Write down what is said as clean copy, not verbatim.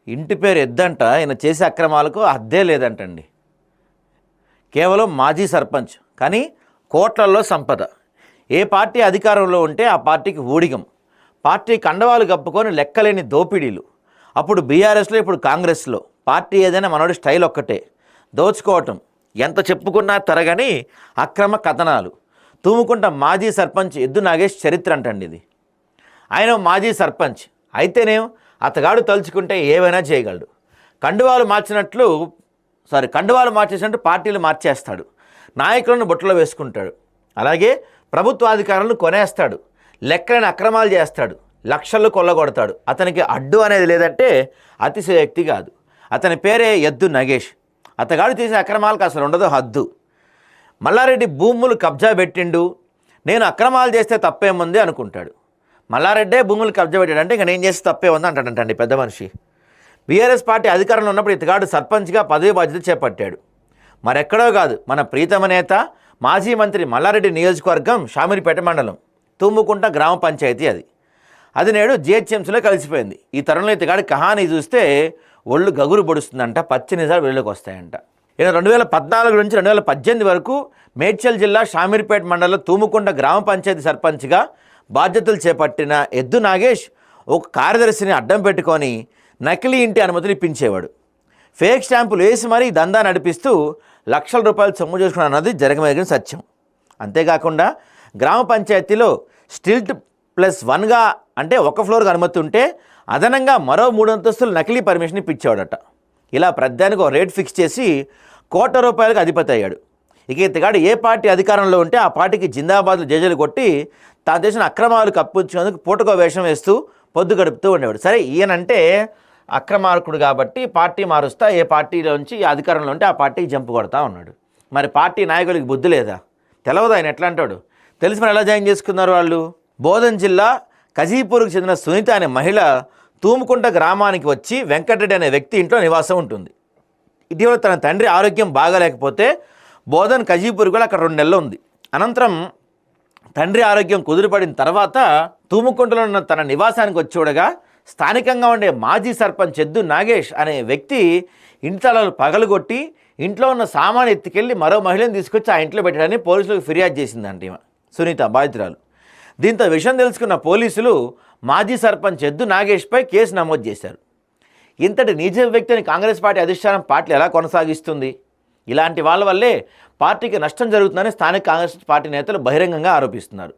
ఇంటి పేరు ఎద్దంట, ఈయన చేసే అక్రమాలకు హద్దే లేదంటండి. కేవలం మాజీ సర్పంచ్, కానీ కోట్లల్లో సంపద. ఏ పార్టీ అధికారంలో ఉంటే ఆ పార్టీకి ఊడిగం. పార్టీ కండవాలు కప్పుకొని లెక్కలేని దోపిడీలు. అప్పుడు బీఆర్ఎస్లో, ఇప్పుడు కాంగ్రెస్లో. పార్టీ ఏదైనా మనోడి స్టైల్ ఒక్కటే, దోచుకోవటం. ఎంత చెప్పుకున్నా తరగని అక్రమ కథనాలు. తూముకుంట మాజీ సర్పంచ్ ఎద్దు నాగేష్ చరిత్ర అంటండి ఇది. ఆయన మాజీ సర్పంచ్ అయితేనేం అతగాడు తలుచుకుంటే ఏమైనా చేయగలడు. కండువాలు మార్చేసినట్టు పార్టీలు మార్చేస్తాడు. నాయకులను బొట్టలో వేసుకుంటాడు. అలాగే ప్రభుత్వాధికారులను కొనేస్తాడు. లెక్కలేని అక్రమాలు చేస్తాడు. లక్షలు కొల్లగొడతాడు. అతనికి అడ్డు అనేది లేదంటే అతిశయోక్తి కాదు. అతని పేరే ఎద్దు నగేష్. అతగాడు చేసే అక్రమాలకు అసలు ఉండదు హద్దు. మల్లారెడ్డి భూములు కబ్జా పెట్టిండు, నేను అక్రమాలు చేస్తే తప్పేముంది అనుకుంటాడు. మల్లారెడ్డే భూములు కబ్జా పెట్టాడు అంటే ఇక నేను చేస్తే తప్పే ఉంది అంటాడంటండి పెద్ద మనిషి. బీఆర్ఎస్ పార్టీ అధికారంలో ఉన్నప్పుడు ఇతగాడు సర్పంచ్గా పదవి బాధ్యత చేపట్టాడు. మరెక్కడో కాదు, మన ప్రీతమ నేత మాజీ మంత్రి మల్లారెడ్డి నియోజకవర్గం షామీర్పేట మండలం తుమ్ముకుంట గ్రామ పంచాయతీ అది నేడు జిహెచ్ఎంసీలో కలిసిపోయింది. ఈ తరంలో ఇతగాడి కహానీ చూస్తే ఒళ్ళు గగురు పొడుస్తుందంట, పచ్చి నిజాలు వెలుగులోకి వస్తాయంట. ఈయన 2014 నుంచి 2018 వరకు మేడ్చల్ జిల్లా షామీర్పేట మండలం తూముకుంట గ్రామ పంచాయతీ సర్పంచ్గా బాధ్యతలు చేపట్టిన ఎద్దు నాగేష్ ఒక కార్యదర్శిని అడ్డం పెట్టుకొని నకిలీ ఇంటి అనుమతులు ఇప్పించేవాడు. ఫేక్ స్టాంపులు వేసి మరీ దందా నడిపిస్తూ లక్షల రూపాయలు సొమ్ము చేసుకున్న అన్నది జరగమగిన సత్యం. అంతేకాకుండా గ్రామ పంచాయతీలో స్టిల్ట్ +1గా అంటే ఒక ఫ్లోర్కి అనుమతి ఉంటే అదనంగా మరో 3 అంతస్తులు నకిలీ పర్మిషన్ ఇప్పించేవాడట. ఇలా ప్రతిదానికి ఒక రేట్ ఫిక్స్ చేసి ₹1,00,00,000 అధిపతి అయ్యాడు. ఇక ఇతగాడు ఏ పార్టీ అధికారంలో ఉంటే ఆ పార్టీకి జిందాబాద్లు జేజేలు కొట్టి తాను చేసిన అక్రమాలు కప్పించుకునేందుకు పూటకో వేషం వేస్తూ పొద్దు గడుపుతూ ఉండేవాడు. సరే, ఈయనంటే అక్రమార్కుడు కాబట్టి పార్టీ మారుస్తా ఏ పార్టీలోంచి అధికారంలో ఉంటే ఆ పార్టీకి జంపు కొడతా ఉన్నాడు. మరి పార్టీ నాయకులకి బుద్ధి లేదా? తెలవదు ఆయన ఎట్లా అంటాడు? తెలిసి మరి ఎలా జాయిన్ చేసుకున్నారు వాళ్ళు? బోధన్ జిల్లా కజీపూర్కు చెందిన సునీత అనే మహిళ తూముకుంట గ్రామానికి వచ్చి వెంకటరెడ్డి అనే వ్యక్తి ఇంట్లో నివాసం ఉంటుంది. ఇటీవల తన తండ్రి ఆరోగ్యం బాగాలేకపోతే బోధన్ కజీపూర్ కూడా అక్కడ 2 నెలలు ఉంది. అనంతరం తండ్రి ఆరోగ్యం కుదురుపడిన తర్వాత తూముకుంటలో ఉన్న తన నివాసానికి వచ్చి చూడగా స్థానికంగా ఉండే మాజీ సర్పంచ్ ఎద్దు నాగేష్ అనే వ్యక్తి ఇంటి తలలు పగలగొట్టి ఇంట్లో ఉన్న సామాను ఎత్తుకెళ్ళి మరో మహిళను తీసుకొచ్చి ఆ ఇంట్లో పెట్టాడని పోలీసులకు ఫిర్యాదు చేసిందంట ఈమె సునీత, బాధితురాలు. దీంతో విషయం తెలుసుకున్న పోలీసులు మాజీ సర్పంచ్ ఎద్దు నాగేష్పై కేసు నమోదు చేశారు. ఇంతటి నిజ వ్యక్తిని కాంగ్రెస్ పార్టీ అధిష్టానం పార్టీ ఎలా కొనసాగిస్తుంది? ఇలాంటి వాళ్ళ వల్లే పార్టీకి నష్టం జరుగుతుందని స్థానిక కాంగ్రెస్ పార్టీ నేతలు బహిరంగంగా ఆరోపిస్తున్నారు.